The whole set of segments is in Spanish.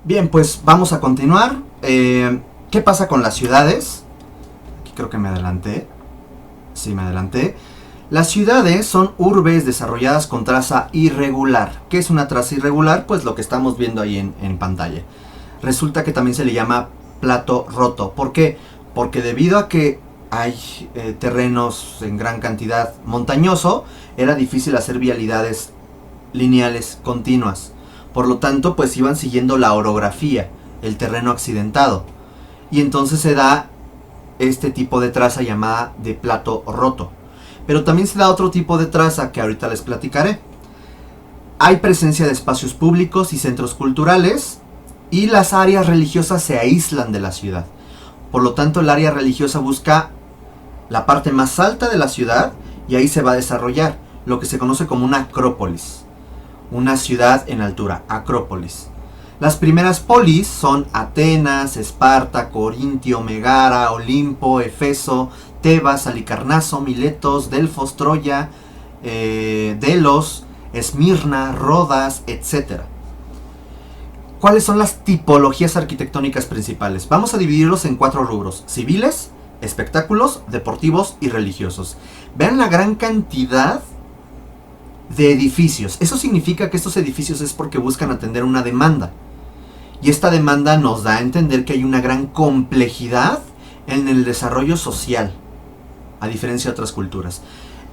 Bien, pues vamos a continuar. ¿Qué pasa con las ciudades? Aquí creo que me adelanté. Sí, me adelanté. Las ciudades son urbes desarrolladas con traza irregular. ¿Qué es una traza irregular? Pues lo que estamos viendo ahí en pantalla. Resulta que también se le llama plato roto. ¿Por qué? Porque debido a que hay terrenos en gran cantidad montañoso, era difícil hacer vialidades lineales continuas. Por lo tanto, pues iban siguiendo la orografía, el terreno accidentado. Y entonces se da este tipo de traza llamada de plato roto. Pero también se da otro tipo de traza que ahorita les platicaré. Hay presencia de espacios públicos y centros culturales, y las áreas religiosas se aíslan de la ciudad. Por lo tanto, el área religiosa busca la parte más alta de la ciudad y ahí se va a desarrollar lo que se conoce como una acrópolis. Una ciudad en altura, acrópolis. Las primeras polis son Atenas, Esparta, Corintio, Megara, Olimpo, Efeso, Tebas, Halicarnaso, Miletos, Delfos, Troya, Delos, Esmirna, Rodas, etc. ¿Cuáles son las tipologías arquitectónicas principales? Vamos a dividirlos en 4 rubros: civiles, espectáculos, deportivos y religiosos. Vean la gran cantidad de edificios. Eso significa que estos edificios es porque buscan atender una demanda. Y esta demanda nos da a entender que hay una gran complejidad en el desarrollo social, a diferencia de otras culturas.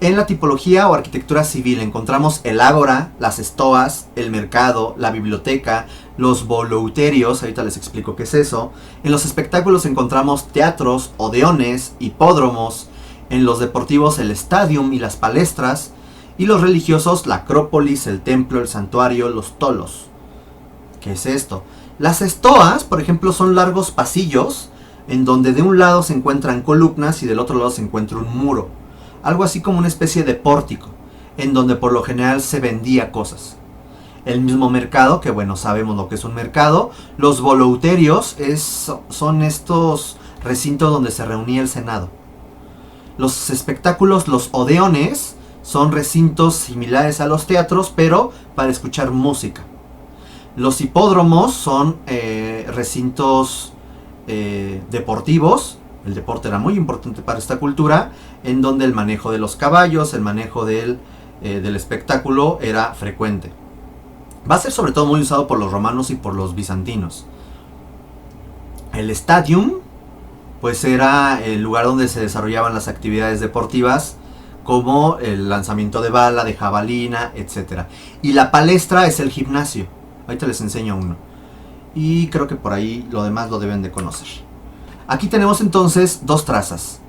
En la tipología o arquitectura civil encontramos el ágora, las estoas, el mercado, la biblioteca, los bolouterios, ahorita les explico qué es eso. En los espectáculos encontramos teatros, odeones, hipódromos. En los deportivos el stadium y las palestras. Y los religiosos, la acrópolis, el templo, el santuario, los tolos. ¿Qué es esto? Las estoas, por ejemplo, son largos pasillos en donde de un lado se encuentran columnas y del otro lado se encuentra un muro. Algo así como una especie de pórtico, en donde por lo general se vendía cosas. El mismo mercado, que bueno, sabemos lo que es un mercado. Los bolouterios son estos recintos donde se reunía el Senado. Los espectáculos, los odeones, son recintos similares a los teatros, pero para escuchar música. Los hipódromos son recintos deportivos. El deporte era muy importante para esta cultura, en donde el manejo de los caballos, el manejo del espectáculo era frecuente. Va a ser sobre todo muy usado por los romanos y por los bizantinos. El stadium, pues era el lugar donde se desarrollaban las actividades deportivas, como el lanzamiento de bala, de jabalina, etc. Y la palestra es el gimnasio. Ahorita les enseño uno. Y creo que por ahí lo demás lo deben de conocer. Aquí tenemos entonces 2 trazas.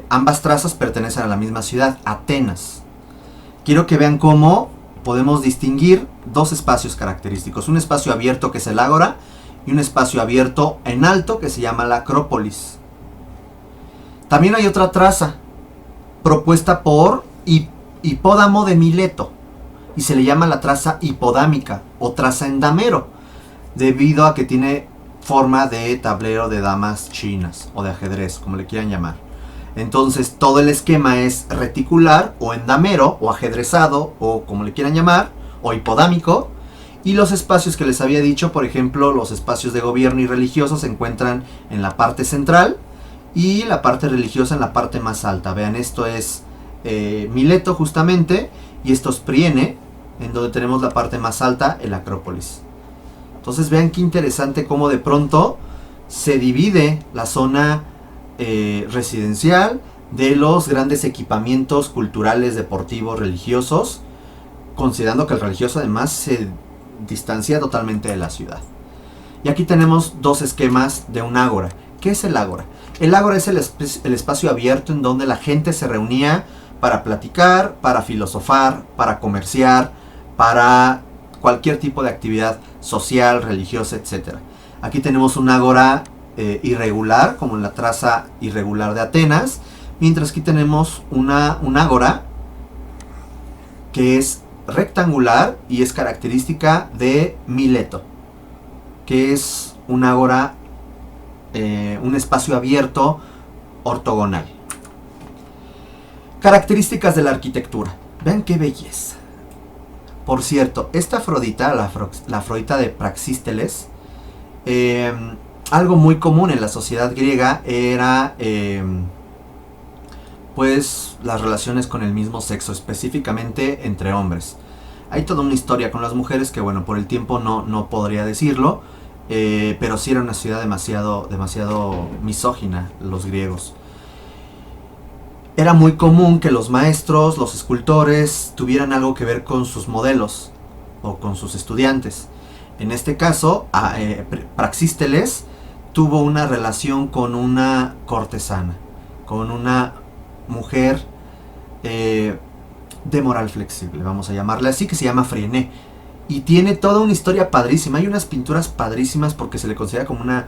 Ambas trazas pertenecen a la misma ciudad, Atenas. Quiero que vean cómo podemos distinguir 2 espacios característicos. Un espacio abierto que es el ágora y un espacio abierto en alto que se llama la acrópolis. También hay otra traza propuesta por Hipódamo de Mileto y se le llama la traza hipodámica o traza en damero, debido a que tiene forma de tablero de damas chinas o de ajedrez, como le quieran llamar. Entonces todo el esquema es reticular o en damero o ajedrezado o como le quieran llamar, o hipodámico. Y los espacios que les había dicho, por ejemplo, los espacios de gobierno y religiosos se encuentran en la parte central y la parte religiosa en la parte más alta. Vean, esto es Mileto justamente, y esto es Priene, en donde tenemos la parte más alta, el Acrópolis. Entonces vean qué interesante cómo de pronto se divide la zona residencial de los grandes equipamientos culturales, deportivos, religiosos, considerando que el religioso además se distancia totalmente de la ciudad. Y aquí tenemos 2 esquemas de un ágora. ¿Qué es el ágora? El ágora es el espacio abierto en donde la gente se reunía para platicar, para filosofar, para comerciar, para cualquier tipo de actividad social, religiosa, etc. Aquí tenemos un ágora irregular, como en la traza irregular de Atenas, mientras que aquí tenemos un ágora que es rectangular y es característica de Mileto, que es un ágora, un espacio abierto ortogonal. Características de la arquitectura. Vean qué belleza. Por cierto, esta Afrodita, la Afrodita de Praxísteles, algo muy común en la sociedad griega era pues las relaciones con el mismo sexo, específicamente entre hombres. Hay toda una historia con las mujeres que, bueno, por el tiempo no podría decirlo, pero sí era una ciudad demasiado misógina, los griegos. Era muy común que los maestros, los escultores, tuvieran algo que ver con sus modelos o con sus estudiantes. En este caso, Praxísteles tuvo una relación con una cortesana, con una mujer de moral flexible, vamos a llamarle así, que se llama Phryné. Y tiene toda una historia padrísima. Hay unas pinturas padrísimas porque se le considera como una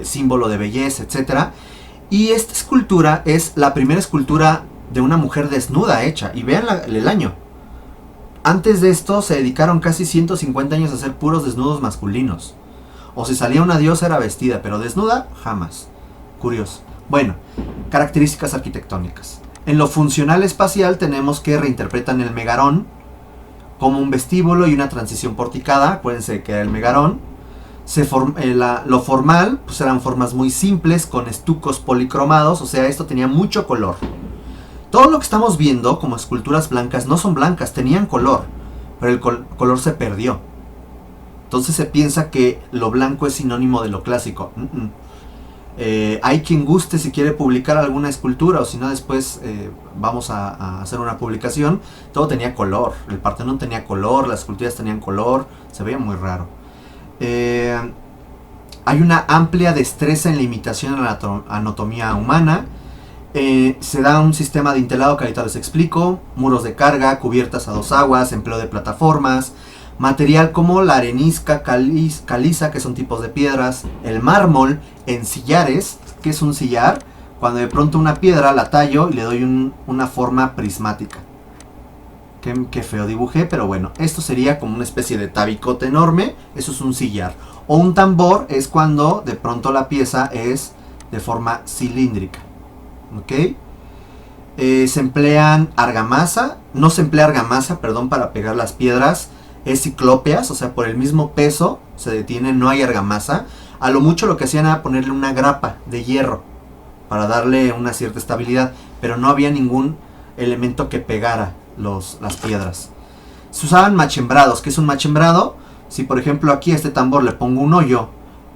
símbolo de belleza, etcétera. Y esta escultura es la primera escultura de una mujer desnuda hecha. Y vean el año. Antes de esto se dedicaron casi 150 años a hacer puros desnudos masculinos. O si salía una diosa era vestida, pero desnuda jamás. Curioso. Bueno, características arquitectónicas. En lo funcional espacial tenemos que reinterpretan el megarón como un vestíbulo y una transición porticada. Acuérdense que era el megarón. Lo formal, pues eran formas muy simples con estucos policromados, o sea, esto tenía mucho color. Todo lo que estamos viendo como esculturas blancas no son blancas, tenían color, pero el color se perdió. Entonces se piensa que lo blanco es sinónimo de lo clásico. Hay quien guste si quiere publicar alguna escultura, o si no después vamos a hacer una publicación. Todo tenía color, el Partenón tenía color, las esculturas tenían color, se veía muy raro. Hay una amplia destreza en la imitación a la anatomía humana. Se da un sistema de intelado que ahorita les explico, muros de carga, cubiertas a dos aguas, empleo de plataformas, material como la arenisca, caliza, que son tipos de piedras, el mármol en sillares, que es un sillar, cuando de pronto una piedra la tallo y le doy una forma prismática. Qué feo dibujé, pero bueno, esto sería como una especie de tabicote enorme, eso es un sillar. O un tambor es cuando de pronto la pieza es de forma cilíndrica. ¿Ok? Se emplean argamasa, no se emplea argamasa, perdón, para pegar las piedras, es ciclópeas, o sea, por el mismo peso se detiene, no hay argamasa. A lo mucho lo que hacían era ponerle una grapa de hierro para darle una cierta estabilidad, pero no había ningún elemento que pegara las piedras. Se usaban machembrados. ¿Qué es un machembrado? Si por ejemplo aquí a este tambor le pongo un hoyo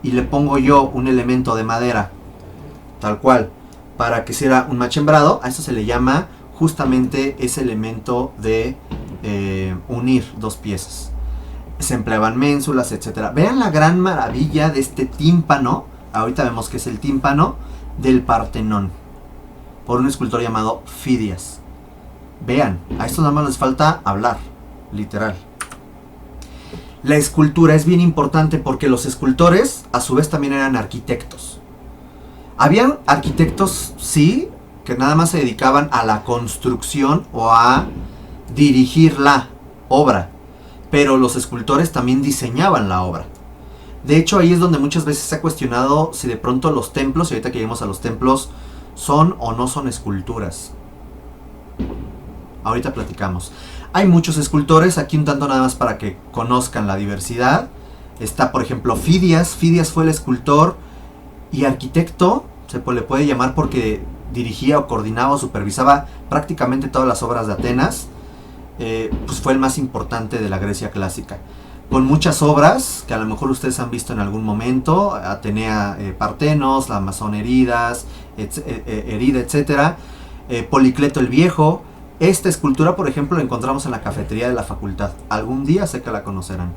y le pongo yo un elemento de madera, tal cual, para que sea un machembrado, a eso se le llama justamente ese elemento de unir dos piezas. Se empleaban ménsulas, etcétera. Vean la gran maravilla de este tímpano. Ahorita vemos que es el tímpano del Partenón, por un escultor llamado Fidias. Vean, a esto nada más les falta hablar, literal. La escultura es bien importante porque los escultores a su vez también eran arquitectos. Habían arquitectos, sí, que nada más se dedicaban a la construcción o a dirigir la obra, pero los escultores también diseñaban la obra. De hecho, ahí es donde muchas veces se ha cuestionado si de pronto los templos, y ahorita que lleguemos a los templos, son o no son esculturas. Ahorita platicamos. Hay muchos escultores, aquí un tanto nada más para que conozcan la diversidad. Está, por ejemplo, Fidias. Fidias fue el escultor y arquitecto, se le puede llamar porque dirigía o coordinaba o supervisaba prácticamente todas las obras de Atenas. Pues fue el más importante de la Grecia clásica. Con muchas obras que a lo mejor ustedes han visto en algún momento. Atenea Partenos, la Amazon herida, etc. Policleto el Viejo. Esta escultura, por ejemplo, la encontramos en la cafetería de la facultad. Algún día sé que la conocerán.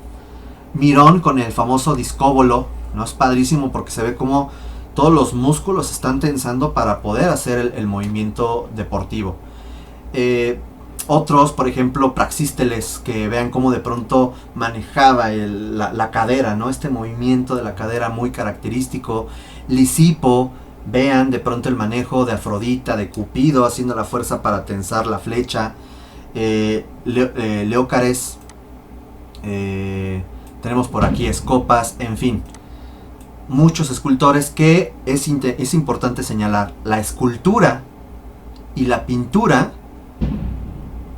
Mirón con el famoso discóbolo, ¿no? Es padrísimo porque se ve como todos los músculos se están tensando para poder hacer el movimiento deportivo. Otros, por ejemplo, Praxísteles, que vean cómo de pronto manejaba la cadera, ¿no? Este movimiento de la cadera muy característico. Lisipo, vean de pronto el manejo de Afrodita, de Cupido, haciendo la fuerza para tensar la flecha. Leócares, tenemos por aquí Escopas, en fin. Muchos escultores que es importante señalar. La escultura y la pintura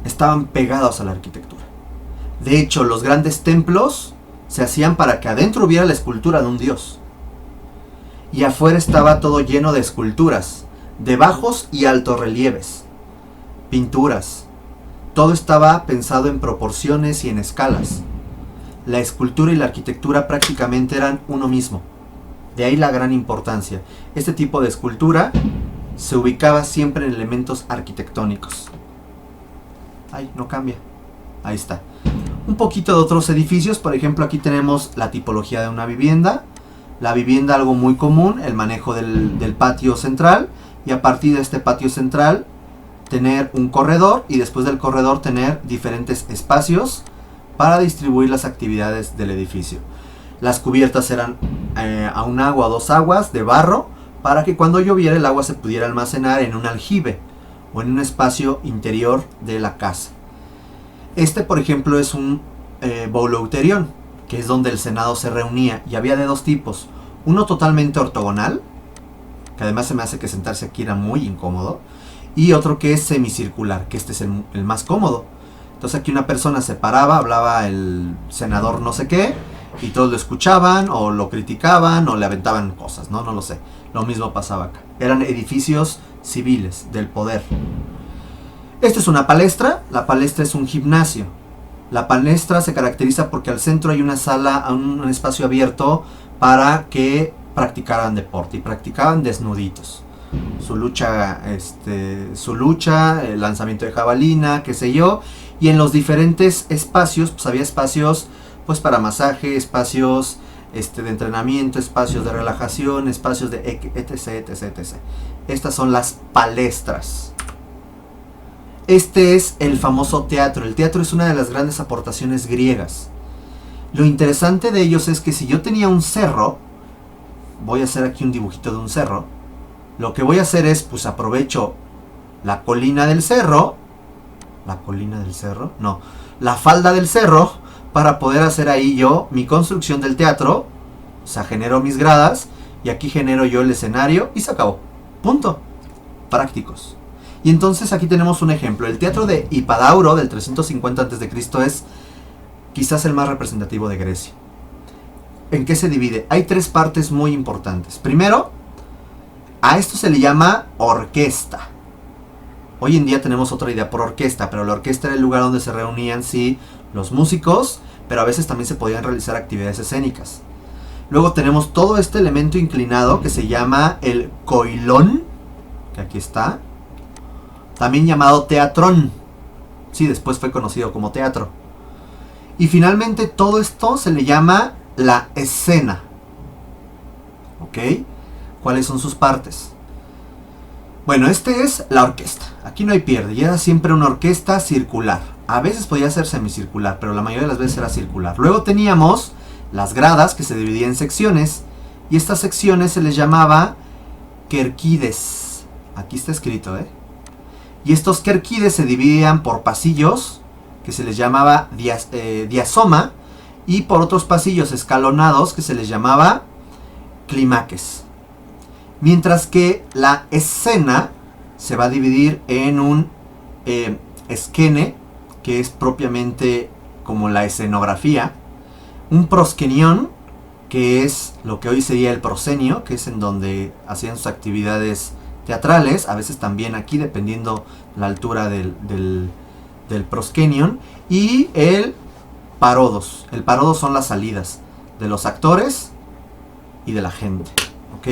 estaban pegados a la arquitectura. De hecho, los grandes templos se hacían para que adentro hubiera la escultura de un dios. Y afuera estaba todo lleno de esculturas, de bajos y altos relieves, pinturas. Todo estaba pensado en proporciones y en escalas. La escultura y la arquitectura prácticamente eran uno mismo. De ahí la gran importancia. Este tipo de escultura se ubicaba siempre en elementos arquitectónicos. Ay, no cambia. Ahí está. Un poquito de otros edificios. Por ejemplo, aquí tenemos la tipología de una vivienda. La vivienda, algo muy común, el manejo del patio central. Y a partir de este patio central, tener un corredor. Y después del corredor, tener diferentes espacios para distribuir las actividades del edificio. Las cubiertas eran a un agua o dos aguas de barro, para que cuando lloviera el agua se pudiera almacenar en un aljibe o en un espacio interior de la casa. Este, por ejemplo, es un bouleuterion, que es donde el Senado se reunía, y había de dos tipos. Uno totalmente ortogonal, que además se me hace que sentarse aquí era muy incómodo, y otro que es semicircular, que este es el más cómodo. Entonces aquí una persona se paraba, hablaba el senador no sé qué, y todos lo escuchaban, o lo criticaban, o le aventaban cosas, no lo sé. Lo mismo pasaba acá. Eran edificios civiles del poder. Esta es una palestra. La palestra es un gimnasio. La palestra se caracteriza porque al centro hay una sala, un espacio abierto para que practicaran deporte, y practicaban desnuditos. Su lucha, el lanzamiento de jabalina, qué sé yo. Y en los diferentes espacios, pues había espacios pues para masaje, espacios de entrenamiento, espacios de relajación, espacios de etc. Estas son las palestras. Este es el famoso teatro. El teatro es una de las grandes aportaciones griegas. Lo interesante de ellos es que si yo tenía un cerro, voy a hacer aquí un dibujito de un cerro. Lo que voy a hacer es, pues aprovecho la colina del cerro, la falda del cerro, para poder hacer ahí yo mi construcción del teatro. O sea, genero mis gradas y aquí genero yo el escenario y se acabó. Punto. Prácticos. Y entonces aquí tenemos un ejemplo. El teatro de Hipadauro del 350 a.C. es quizás el más representativo de Grecia. ¿En qué se divide? Hay tres partes muy importantes. Primero, a esto se le llama orquesta. Hoy en día tenemos otra idea por orquesta, pero la orquesta era el lugar donde se reunían, sí, los músicos, pero a veces también se podían realizar actividades escénicas. Luego tenemos todo este elemento inclinado que se llama el koilón, que aquí está, también llamado teatrón. Sí, después fue conocido como teatro. Y finalmente todo esto se le llama la escena. ¿Ok? ¿Cuáles son sus partes? Bueno, este es la orquesta. Aquí no hay pierde, y era siempre una orquesta circular. A veces podía ser semicircular, pero la mayoría de las veces era circular. Luego teníamos las gradas, que se dividían en secciones, y estas secciones se les llamaba querquides. Aquí está escrito, Y estos querquides se dividían por pasillos, que se les llamaba diasoma, y por otros pasillos escalonados, que se les llamaba climaques. Mientras que la escena se va a dividir en un esquene, que es propiamente como la escenografía, un proskenion, que es lo que hoy sería el proscenio, que es en donde hacían sus actividades teatrales, a veces también aquí dependiendo la altura del proskenion, y el parodos. El parodos son las salidas de los actores y de la gente. ¿Ok?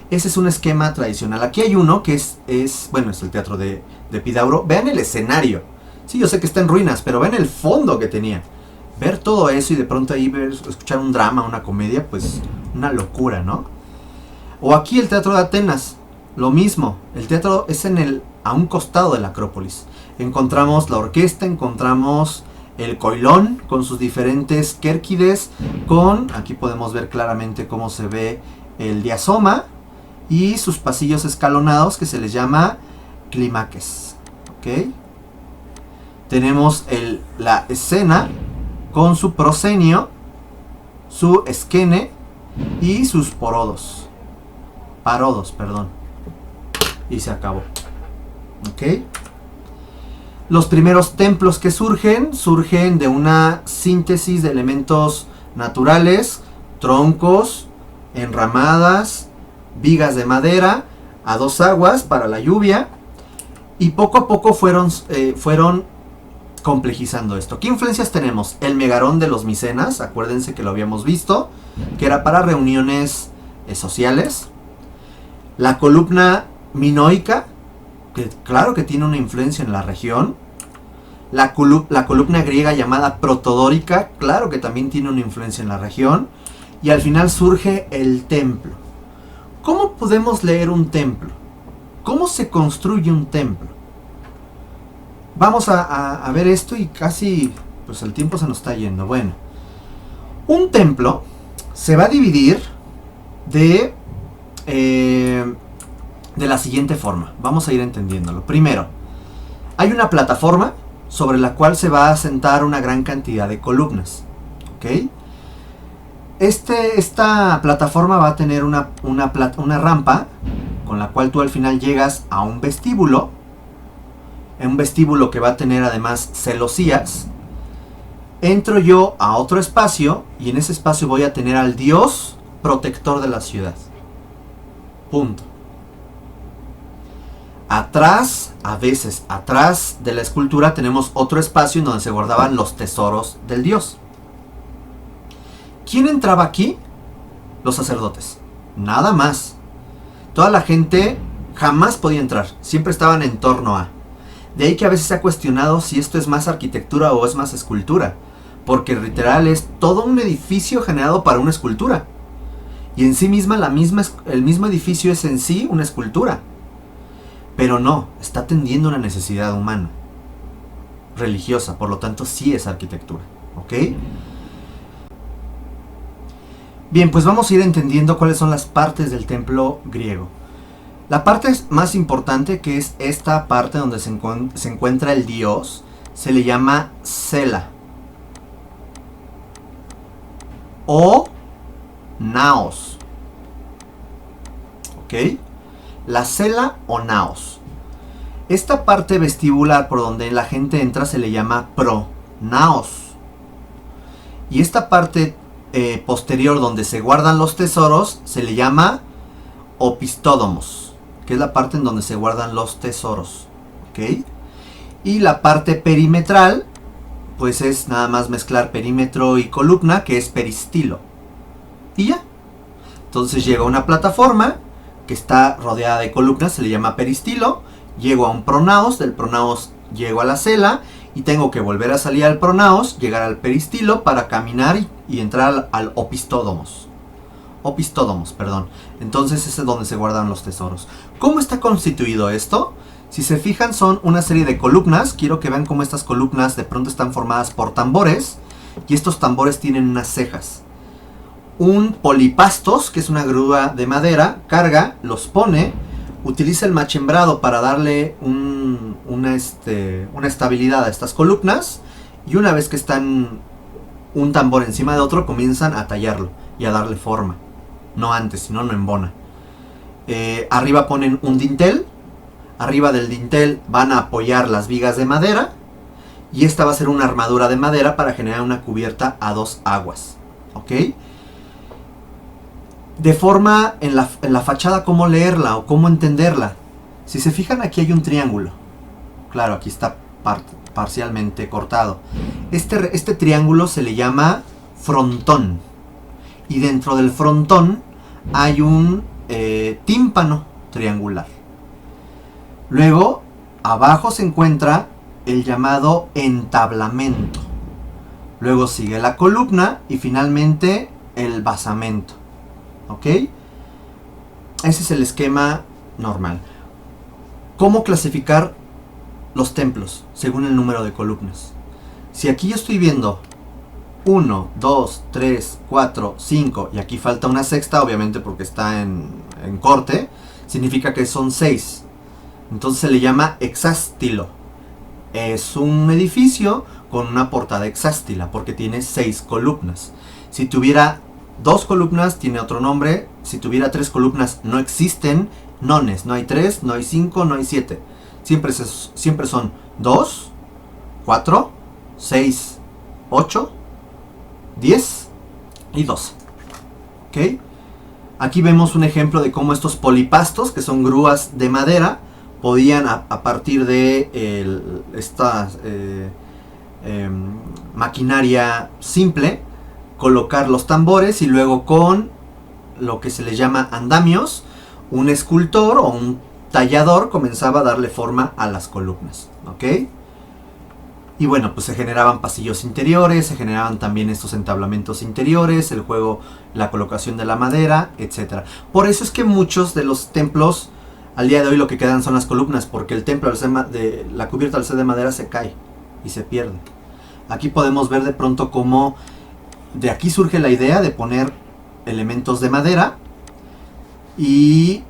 Ese es un esquema tradicional. Aquí hay uno que es el teatro de Epidauro. Vean el escenario. Sí, yo sé que está en ruinas, pero vean el fondo que tenía. Ver todo eso y de pronto ahí escuchar un drama, una comedia, pues una locura, ¿no? O aquí el teatro de Atenas, lo mismo. El teatro es a un costado de la Acrópolis. Encontramos la orquesta, encontramos el koilón con sus diferentes querquides, aquí podemos ver claramente cómo se ve el diasoma y sus pasillos escalonados, que se les llama climaques. ¿Ok? Tenemos la escena con su proscenio, su esquene y sus parodos, perdón. Y se acabó. ¿Ok? Los primeros templos que surgen de una síntesis de elementos naturales, troncos, enramadas, vigas de madera, a dos aguas para la lluvia, y poco a poco fueron complejizando esto. ¿Qué influencias tenemos? El megarón de los micenas, acuérdense que lo habíamos visto, que era para reuniones sociales. La columna minoica, que claro que tiene una influencia en la región. La columna griega llamada protodórica, claro que también tiene una influencia en la región. Y al final surge el templo. ¿Cómo podemos leer un templo? ¿Cómo se construye un templo? Vamos a ver esto y casi pues el tiempo se nos está yendo. Bueno, un templo se va a dividir de la siguiente forma. Vamos a ir entendiéndolo. Primero, hay una plataforma sobre la cual se va a asentar una gran cantidad de columnas. ¿Ok? Esta plataforma va a tener una rampa con la cual tú al final llegas a un vestíbulo. Un vestíbulo que va a tener además celosías. Entro yo a otro espacio y en ese espacio voy a tener al dios protector de la ciudad. Punto. Atrás, a veces atrás de la escultura tenemos otro espacio en donde se guardaban los tesoros del dios. ¿Quién entraba aquí? Los sacerdotes. Nada más. Toda la gente jamás podía entrar. Siempre estaban en torno a. De ahí que a veces se ha cuestionado si esto es más arquitectura o es más escultura. Porque literal es todo un edificio generado para una escultura. Y en sí misma, el mismo edificio es en sí una escultura. Pero no, está atendiendo una necesidad humana. Religiosa, por lo tanto sí es arquitectura. ¿Ok? Bien, pues vamos a ir entendiendo cuáles son las partes del templo griego. La parte más importante, que es esta parte donde se encuentra el dios, se le llama cela o naos. ¿Ok? La cela o naos. Esta parte vestibular por donde la gente entra se le llama pronaos. Y esta parte posterior donde se guardan los tesoros se le llama opistódomos, que es la parte en donde se guardan los tesoros. ¿Ok? Y la parte perimetral pues es nada más mezclar perímetro y columna, que es peristilo. Y ya. Entonces llega una plataforma que está rodeada de columnas, se le llama peristilo. Llego a un pronaos, del pronaos llego a la cela y tengo que volver a salir al pronaos, llegar al peristilo para caminar y entrar al opistódomos. Opistódomos, perdón. Entonces ese es donde se guardan los tesoros. ¿Cómo está constituido esto? Si se fijan, son una serie de columnas. Quiero que vean cómo estas columnas de pronto están formadas por tambores. Y estos tambores tienen unas cejas. Un polipastos, que es una grúa de madera, carga, los pone, utiliza el machembrado para darle una estabilidad a estas columnas. Y una vez que están un tambor encima de otro, comienzan a tallarlo y a darle forma. No antes, sino no embona. Arriba ponen un dintel. Arriba del dintel van a apoyar las vigas de madera. Y esta va a ser una armadura de madera para generar una cubierta a dos aguas. ¿Ok? De forma, en la fachada, ¿cómo leerla o cómo entenderla? Si se fijan, aquí hay un triángulo. Claro, aquí está parcialmente cortado. Este triángulo se le llama frontón. Y dentro del frontón hay un tímpano triangular. Luego, abajo se encuentra el llamado entablamento. Luego sigue la columna y finalmente el basamento. ¿Ok? Ese es el esquema normal. ¿Cómo clasificar los templos según el número de columnas? Si aquí yo estoy viendo 1, 2, 3, 4, 5 y aquí falta una sexta, obviamente porque está en corte, significa que son 6. Entonces se le llama hexástilo. Es un edificio con una portada hexástila porque tiene 6 columnas. Si tuviera 2 columnas tiene otro nombre. Si tuviera 3 columnas no existen nones. No hay 3, no hay 5, no hay 7. Siempre son 2, 4, 6, 8, 10 y 12. ¿Ok? Aquí vemos un ejemplo de cómo estos polipastos, que son grúas de madera, podían a partir de esta maquinaria simple colocar los tambores, y luego con lo que se le llama andamios, un escultor o un tallador comenzaba a darle forma a las columnas. ¿Ok? Y bueno, pues se generaban pasillos interiores, se generaban también estos entablamentos interiores, el juego, la colocación de la madera, etc. Por eso es que muchos de los templos al día de hoy lo que quedan son las columnas, porque el templo, la cubierta al ser de madera, se cae y se pierde. Aquí podemos ver de pronto cómo de aquí surge la idea de poner elementos de madera y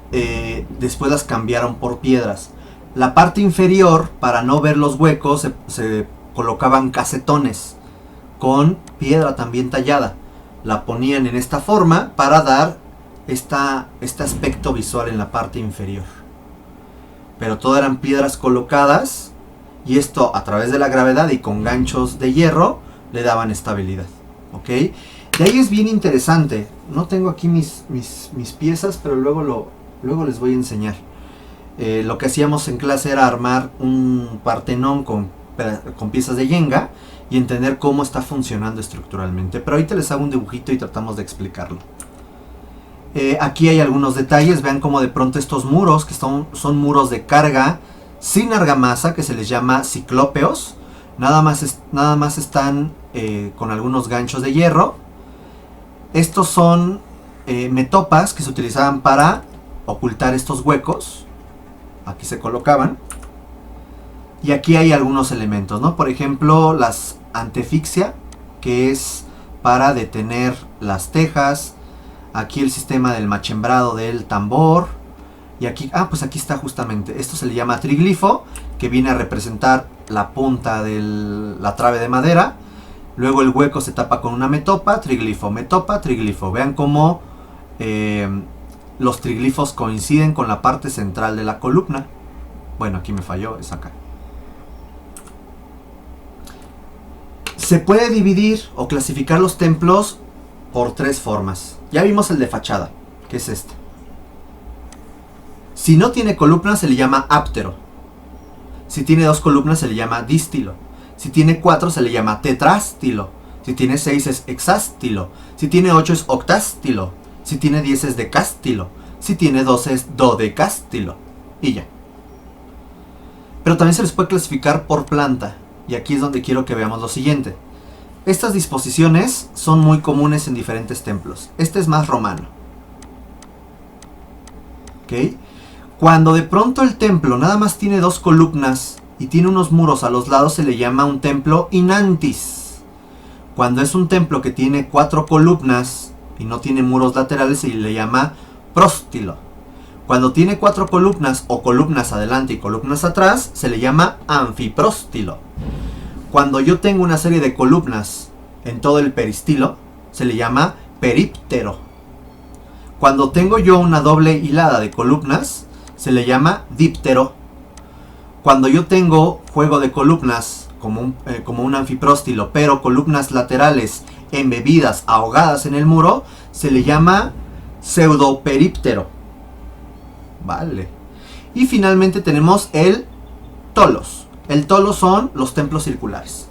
después las cambiaron por piedras. La parte inferior, para no ver los huecos, se colocaban casetones con piedra también tallada. La ponían en esta forma para dar este aspecto visual en la parte inferior. Pero todo eran piedras colocadas, y esto a través de la gravedad y con ganchos de hierro le daban estabilidad. ¿Ok? De ahí es bien interesante. No tengo aquí mis piezas, pero luego les voy a enseñar. Lo que hacíamos en clase era armar un Partenón con piezas de Jenga y entender cómo está funcionando estructuralmente. Pero ahorita les hago un dibujito y tratamos de explicarlo. Aquí hay algunos detalles. Vean cómo de pronto estos muros, que son muros de carga sin argamasa, que se les llama ciclópeos, nada más están con algunos ganchos de hierro. Estos son metopas que se utilizaban para ocultar estos huecos. Aquí se colocaban. Y aquí hay algunos elementos, ¿no? Por ejemplo, las antefixia, que es para detener las tejas. Aquí el sistema del machembrado del tambor. Y aquí, pues aquí está justamente. Esto se le llama triglifo, que viene a representar la punta de la trave de madera. Luego el hueco se tapa con una metopa, metopa, triglifo. Vean cómo los triglifos coinciden con la parte central de la columna. Bueno, aquí me falló, es acá. Se puede dividir o clasificar los templos por tres formas. Ya vimos el de fachada, que es este. Si no tiene columnas se le llama áptero. Si tiene dos columnas se le llama dístilo. Si tiene 4 se le llama tetrástilo. Si tiene 6 es hexástilo. Si tiene 8 es octástilo. Si tiene 10 es decástilo. Si tiene 12 es dodecástilo. Y ya. Pero también se les puede clasificar por planta. Y aquí es donde quiero que veamos lo siguiente. Estas disposiciones son muy comunes en diferentes templos. Este es más romano. ¿Ok? Cuando de pronto el templo nada más tiene dos columnas y tiene unos muros a los lados, se le llama un templo inantis. Cuando es un templo que tiene 4 columnas y no tiene muros laterales, se le llama próstilo. Cuando tiene 4 columnas o columnas adelante y columnas atrás, se le llama anfipróstilo. Cuando yo tengo una serie de columnas en todo el peristilo, se le llama períptero. Cuando tengo yo una doble hilada de columnas, se le llama díptero. Cuando yo tengo juego de columnas como un anfipróstilo, pero columnas laterales embebidas, ahogadas en el muro, se le llama pseudoperíptero. Vale. Y finalmente tenemos el tolos. El tolos son los templos circulares.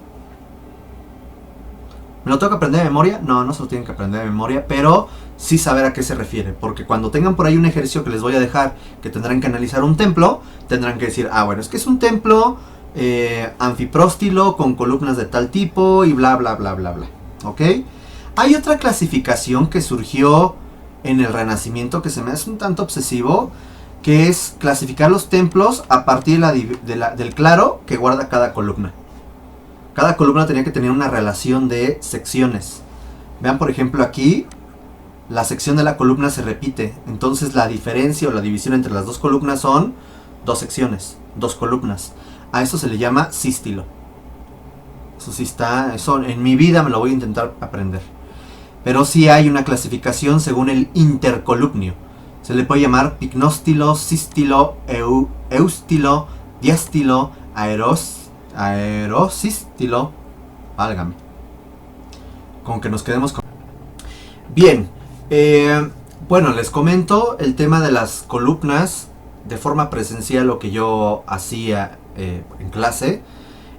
¿Me lo tengo que aprender de memoria? No, no se lo tienen que aprender de memoria, pero sí saber a qué se refiere. Porque cuando tengan por ahí un ejercicio que les voy a dejar, que tendrán que analizar un templo, tendrán que decir, bueno, es que es un templo anfipróstilo con columnas de tal tipo y bla, bla, bla, bla, bla. ¿Ok? Hay otra clasificación que surgió en el Renacimiento que se me hace un tanto obsesivo, que es clasificar los templos a partir del claro que guarda cada columna. Cada columna tenía que tener una relación de secciones. Vean, por ejemplo, aquí la sección de la columna se repite. Entonces la diferencia o la división entre las dos columnas son 2 secciones, 2 columnas. A eso se le llama sístilo. Eso sí está, eso en mi vida me lo voy a intentar aprender. Pero sí hay una clasificación según el intercolumnio. Se le puede llamar picnóstilo, sístilo, eustilo, diástilo, aerosístilo, válgame, con que nos quedemos con... Bien, bueno, les comento el tema de las columnas. De forma presencial, lo que yo hacía en clase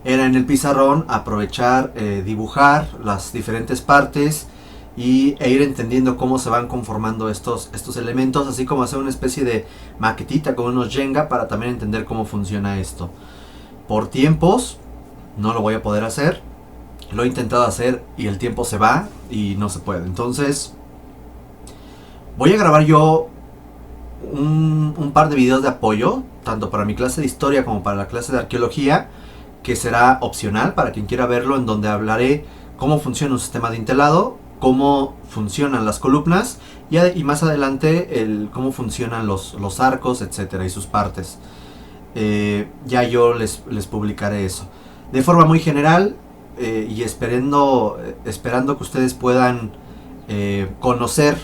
era en el pizarrón aprovechar, dibujar las diferentes partes e ir entendiendo cómo se van conformando estos elementos, así como hacer una especie de maquetita con unos Jenga para también entender cómo funciona esto. Por tiempos no lo voy a poder hacer, lo he intentado hacer y el tiempo se va y no se puede. Entonces voy a grabar yo un par de videos de apoyo, tanto para mi clase de historia como para la clase de arqueología, que será opcional para quien quiera verlo, en donde hablaré cómo funciona un sistema dintelado, cómo funcionan las columnas y más adelante cómo funcionan los arcos, etcétera, y sus partes. Ya yo les publicaré eso. De forma muy general y esperando que ustedes puedan conocer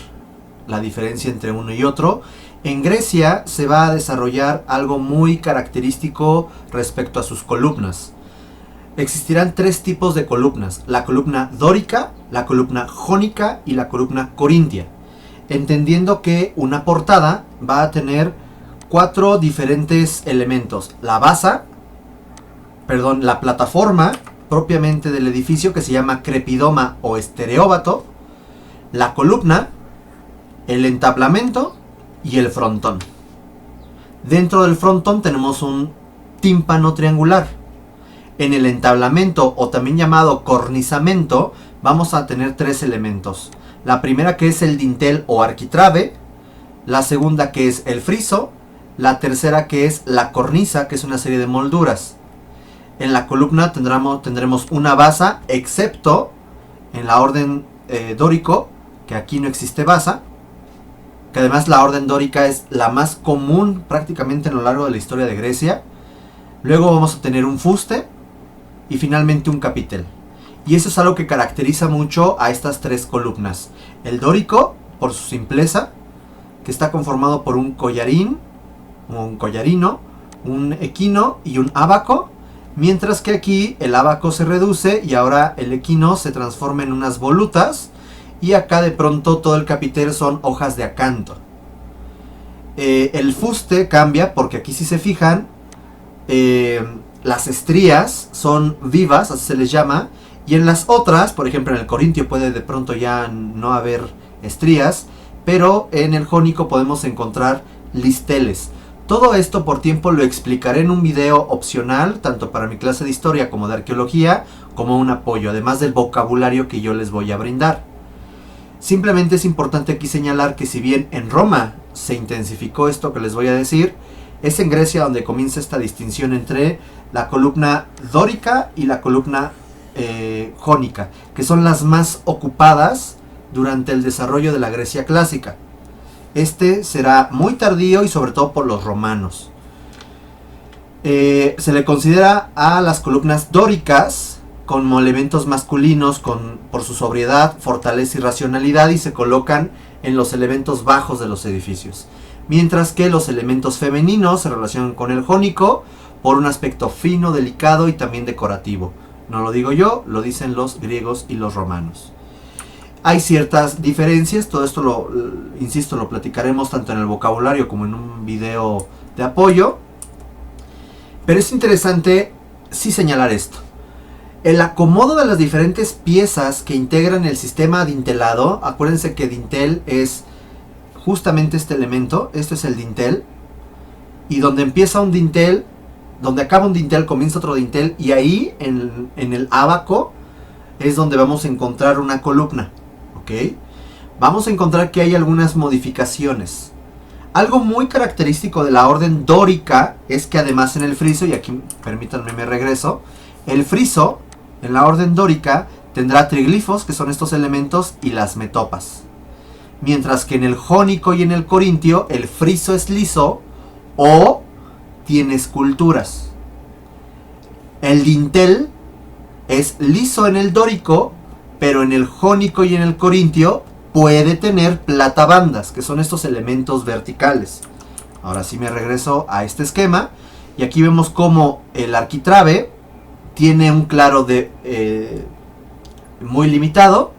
la diferencia entre uno y otro. En Grecia se va a desarrollar algo muy característico respecto a sus columnas. Existirán tres tipos de columnas: la columna dórica, la columna jónica y la columna corintia. Entendiendo que una portada va a tener 4 diferentes elementos: la plataforma propiamente del edificio, que se llama crepidoma o estereóbato, la columna, el entablamento y el frontón. Dentro del frontón tenemos un tímpano triangular. En el entablamento, o también llamado cornizamento, vamos a tener 3 elementos. La primera, que es el dintel o arquitrabe, la segunda, que es el friso, la tercera, que es la cornisa, que es una serie de molduras. En la columna tendremos una base, excepto en la orden dórico, que aquí no existe base, que además la orden dórica es la más común prácticamente a lo largo de la historia de Grecia. Luego vamos a tener un fuste y finalmente un capitel. Y eso es algo que caracteriza mucho a estas 3 columnas. El dórico, por su simpleza, que está conformado por un collarín, un collarino, un equino y un ábaco, mientras que aquí el ábaco se reduce y ahora el equino se transforma en unas volutas. Y acá de pronto todo el capitel son hojas de acanto. El fuste cambia porque aquí, si se fijan, las estrías son vivas, así se les llama. Y en las otras, por ejemplo en el corintio puede de pronto ya no haber estrías, pero en el jónico podemos encontrar listeles. Todo esto por tiempo lo explicaré en un video opcional, tanto para mi clase de historia como de arqueología, como un apoyo, además del vocabulario que yo les voy a brindar. Simplemente es importante aquí señalar que si bien en Roma se intensificó esto que les voy a decir, es en Grecia donde comienza esta distinción entre la columna dórica y la columna jónica, que son las más ocupadas durante el desarrollo de la Grecia clásica. Este será muy tardío y sobre todo por los romanos. Se le considera a las columnas dóricas como elementos masculinos por su sobriedad, fortaleza y racionalidad, y se colocan en los elementos bajos de los edificios. Mientras que los elementos femeninos se relacionan con el jónico por un aspecto fino, delicado y también decorativo. No lo digo yo, lo dicen los griegos y los romanos. Hay ciertas diferencias, todo esto insisto, lo platicaremos tanto en el vocabulario como en un video de apoyo. Pero es interesante sí señalar esto. El acomodo de las diferentes piezas que integran el sistema dintelado, acuérdense que dintel es justamente este elemento, este es el dintel, y donde empieza un dintel, donde acaba un dintel, comienza otro dintel, y ahí en el ábaco es donde vamos a encontrar una columna, ¿ok? Vamos a encontrar que hay algunas modificaciones. Algo muy característico de la orden dórica es que además en el friso, y aquí permítanme me regreso, el friso en la orden dórica tendrá triglifos, que son estos elementos, y las metopas. Mientras que en el jónico y en el corintio el friso es liso o tiene esculturas. El dintel es liso en el dórico, pero en el jónico y en el corintio puede tener platabandas, que son estos elementos verticales. Ahora sí me regreso a este esquema y aquí vemos cómo el arquitrabe tiene un claro muy limitado,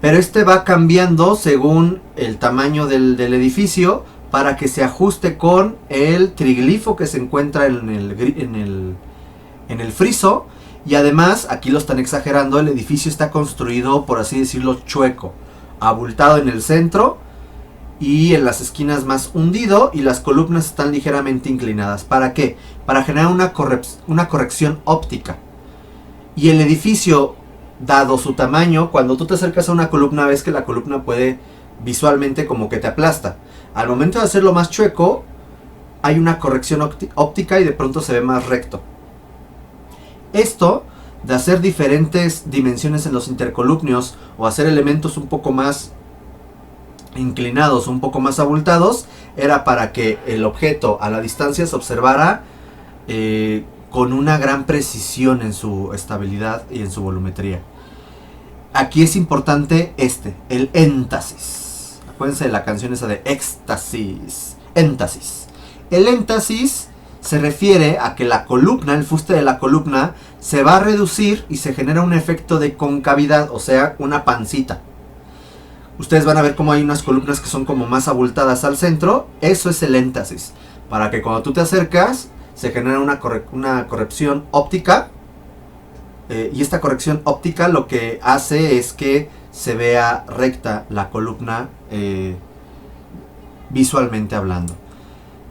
pero este va cambiando según el tamaño del edificio para que se ajuste con el triglifo que se encuentra en el friso. Y además, aquí lo están exagerando, el edificio está construido, por así decirlo, chueco, abultado en el centro y en las esquinas más hundido, y las columnas están ligeramente inclinadas. ¿Para qué? Para generar una corrección óptica. Y el edificio, dado su tamaño, cuando tú te acercas a una columna ves que la columna puede visualmente como que te aplasta. Al momento de hacerlo más chueco, hay una corrección óptica y de pronto se ve más recto. Esto de hacer diferentes dimensiones en los intercolumnios o hacer elementos un poco más inclinados, un poco más abultados, era para que el objeto a la distancia se observara con una gran precisión en su estabilidad y en su volumetría. Aquí es importante el éntasis. Acuérdense de la canción esa de éxtasis. Éntasis. El éntasis se refiere a que la columna, el fuste de la columna, se va a reducir y se genera un efecto de concavidad, o sea, una pancita. Ustedes van a ver cómo hay unas columnas que son como más abultadas al centro. Eso es el éntasis. Para que cuando tú te acercas, se genera una corrección óptica. Y esta corrección óptica lo que hace es que se vea recta la columna visualmente hablando.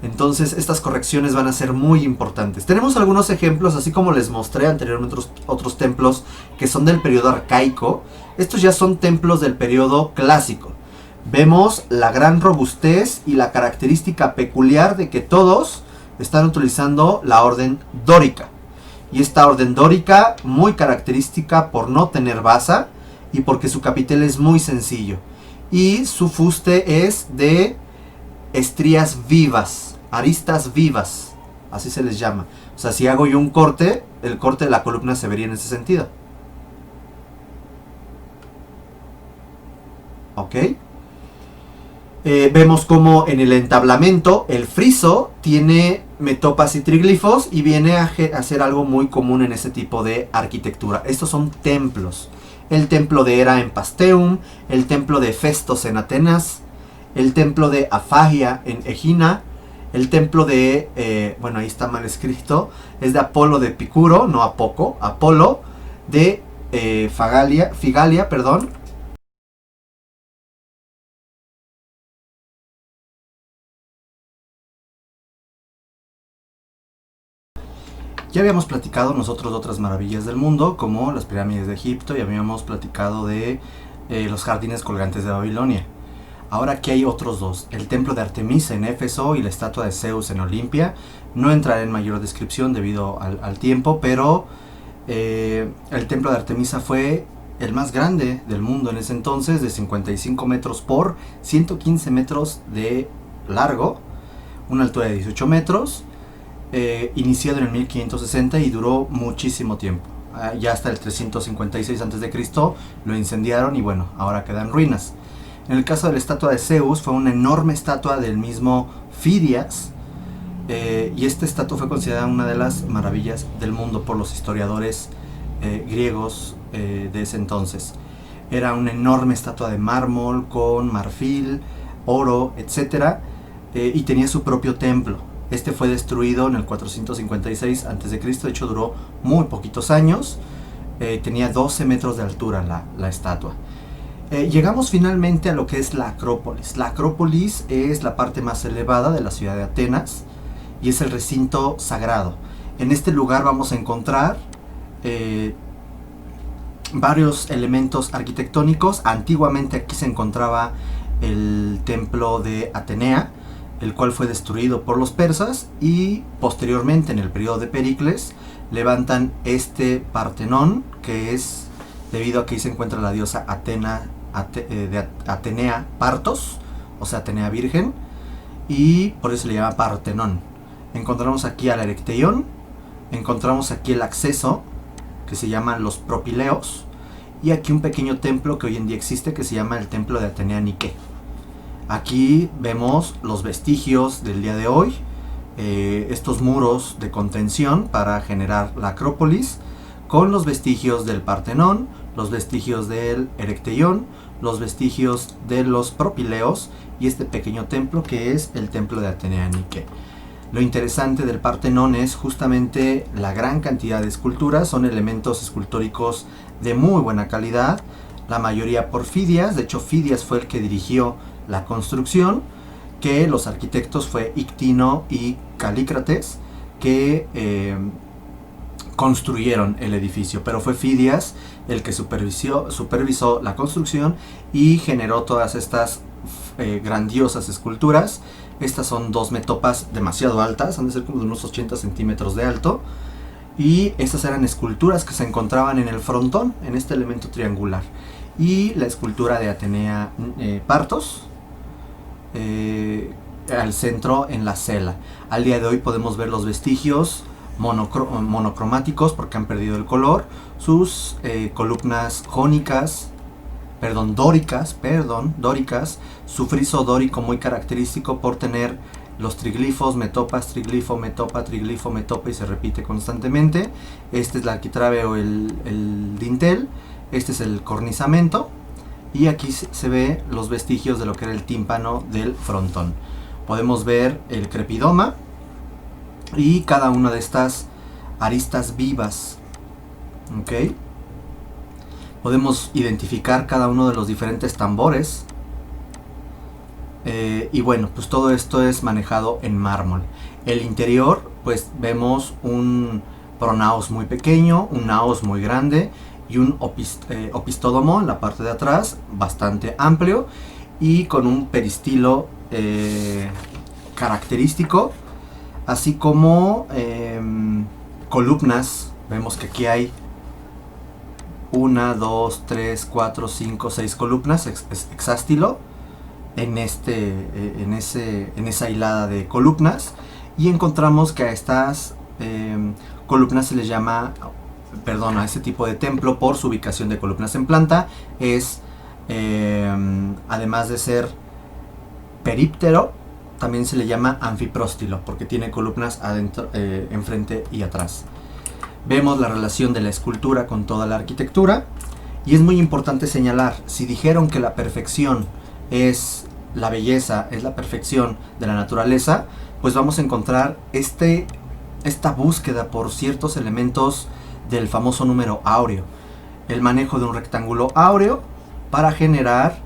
Entonces estas correcciones van a ser muy importantes. Tenemos algunos ejemplos, así como les mostré anteriormente otros templos que son del periodo arcaico. Estos ya son templos del periodo clásico. Vemos la gran robustez y la característica peculiar de que todos están utilizando la orden dórica. Y esta orden dórica, muy característica por no tener basa y porque su capitel es muy sencillo. Y su fuste es de estrías vivas, aristas vivas, así se les llama. O sea, si hago yo un corte, el corte de la columna se vería en ese sentido. ¿Ok? Vemos como en el entablamento el friso tiene metopas y triglifos y viene a ser algo muy común en ese tipo de arquitectura. Estos son templos. El templo de Hera en Pasteum, el templo de Festos en Atenas, el templo de Afagia en Egina, el templo de, bueno, ahí está mal escrito, es de Apolo de Epicuro, no Apoco, Apolo de Figalia, perdón. Ya habíamos platicado nosotros de otras maravillas del mundo, como las pirámides de Egipto, y habíamos platicado de los jardines colgantes de Babilonia. Ahora aquí hay otros dos, el templo de Artemisa en Éfeso y la estatua de Zeus en Olimpia. No entraré en mayor descripción debido al tiempo, pero el templo de Artemisa fue el más grande del mundo en ese entonces, de 55 metros por 115 metros de largo, una altura de 18 metros, iniciado en el 1560 y duró muchísimo tiempo. Ya hasta el 356 a.C. lo incendiaron y bueno, ahora quedan ruinas. En el caso de la estatua de Zeus, fue una enorme estatua del mismo Fidias, y esta estatua fue considerada una de las maravillas del mundo por los historiadores griegos de ese entonces. Era una enorme estatua de mármol con marfil, oro, etc. Y tenía su propio templo. Este fue destruido en el 456 a.C., de hecho duró muy poquitos años. Tenía 12 metros de altura la estatua. Llegamos finalmente a lo que es la Acrópolis. La Acrópolis es la parte más elevada de la ciudad de Atenas y es el recinto sagrado. En este lugar vamos a encontrar varios elementos arquitectónicos. Antiguamente aquí se encontraba el templo de Atenea, el cual fue destruido por los persas, y posteriormente en el periodo de Pericles levantan este Partenón, que es debido a que ahí se encuentra la diosa Atenea Partos, o sea, Atenea Virgen, y por eso se le llama Partenón. Encontramos aquí al Erecteion, encontramos aquí el acceso, que se llaman los Propileos, y aquí un pequeño templo que hoy en día existe, que se llama el templo de Atenea Nike. Aquí vemos los vestigios del día de hoy. estos muros de contención para generar la Acrópolis, con los vestigios del Partenón, los vestigios del Erecteión, los vestigios de los Propileos y este pequeño templo que es el templo de Atenea Nike. Lo interesante del Partenón es justamente la gran cantidad de esculturas, son elementos escultóricos de muy buena calidad, la mayoría por Fidias. De hecho Fidias fue el que dirigió la construcción, que los arquitectos fue Ictino y Calícrates, que construyeron el edificio, pero fue Fidias el que supervisó la construcción y generó todas estas grandiosas esculturas. Estas son dos metopas demasiado altas, han de ser como de unos 80 centímetros de alto, y estas eran esculturas que se encontraban en el frontón, en este elemento triangular. Y la escultura de Atenea Partos al centro en la cela. Al día de hoy podemos ver los vestigios monocromáticos porque han perdido el color, sus columnas jónicas, dóricas, su friso dórico muy característico por tener los triglifos, metopas, triglifo, metopa, triglifo, metopa, y se repite constantemente. Este es el arquitrabe o el dintel, este es el cornizamento, y aquí se ve los vestigios de lo que era el tímpano del frontón. Podemos ver el crepidoma y cada una de estas aristas vivas, ¿ok? Podemos identificar cada uno de los diferentes tambores, y bueno, pues todo esto es manejado en mármol. El interior, pues vemos un pronaos muy pequeño, un naos muy grande y un opistódomo en la parte de atrás bastante amplio y con un peristilo característico, así como columnas. Vemos que aquí hay 1, 2, 3, 4, 5, 6 columnas hexástilo en esa hilada de columnas, y encontramos que a estas columnas se les llama, a este tipo de templo, por su ubicación de columnas en planta, es además de ser períptero, también se le llama anfipróstilo porque tiene columnas adentro, enfrente y atrás. Vemos la relación de la escultura con toda la arquitectura, y es muy importante señalar, si dijeron que la perfección es la belleza, es la perfección de la naturaleza, pues vamos a encontrar esta búsqueda por ciertos elementos del famoso número áureo, el manejo de un rectángulo áureo para generar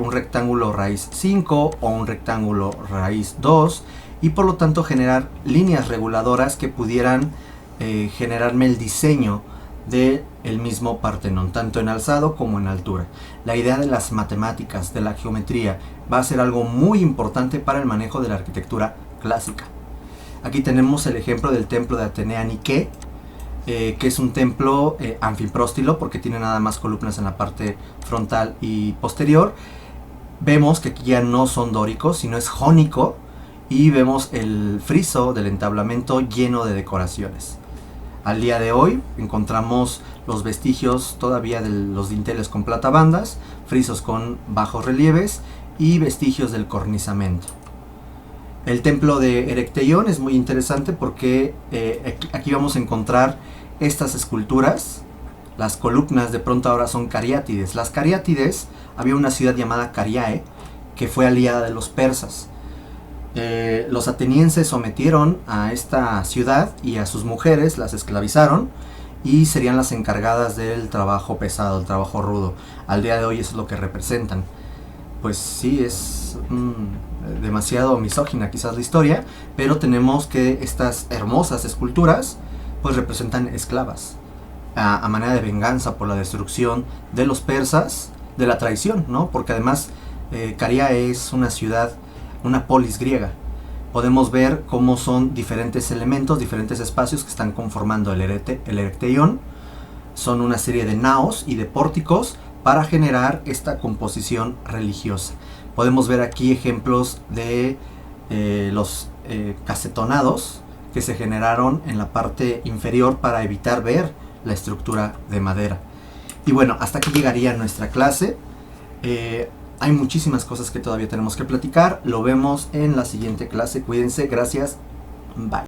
un rectángulo raíz 5 o un rectángulo raíz 2, y por lo tanto generar líneas reguladoras que pudieran generarme el diseño del mismo Partenón, tanto en alzado como en altura. La idea de las matemáticas, de la geometría, va a ser algo muy importante para el manejo de la arquitectura clásica. Aquí tenemos el ejemplo del templo de Atenea Nike, que es un templo anfipróstilo porque tiene nada más columnas en la parte frontal y posterior. Vemos que aquí ya no son dóricos, sino es jónico, y vemos el friso del entablamento lleno de decoraciones. Al día de hoy encontramos los vestigios todavía de los dinteles con platabandas, frisos con bajos relieves y vestigios del cornizamento. El templo de Erecteión es muy interesante porque aquí vamos a encontrar estas esculturas. Las columnas de pronto ahora son cariátides. Las cariátides, había una ciudad llamada Cariae que fue aliada de los persas. Los atenienses sometieron a esta ciudad y a sus mujeres, las esclavizaron, y serían las encargadas del trabajo pesado, el trabajo rudo. Al día de hoy eso es lo que representan. Pues sí, es demasiado misógina quizás la historia, pero tenemos que estas hermosas esculturas pues representan esclavas, a manera de venganza por la destrucción de los persas, de la traición, ¿no? Porque además Cariae es una ciudad, una polis griega. Podemos ver cómo son diferentes elementos, diferentes espacios que están conformando el Erecteión. Son una serie de naos y de pórticos para generar esta composición religiosa. Podemos ver aquí ejemplos de los casetonados que se generaron en la parte inferior para evitar ver la estructura de madera. Y bueno, hasta aquí llegaría nuestra clase. Hay muchísimas cosas que todavía tenemos que platicar. Lo vemos en la siguiente clase. Cuídense, gracias. Bye.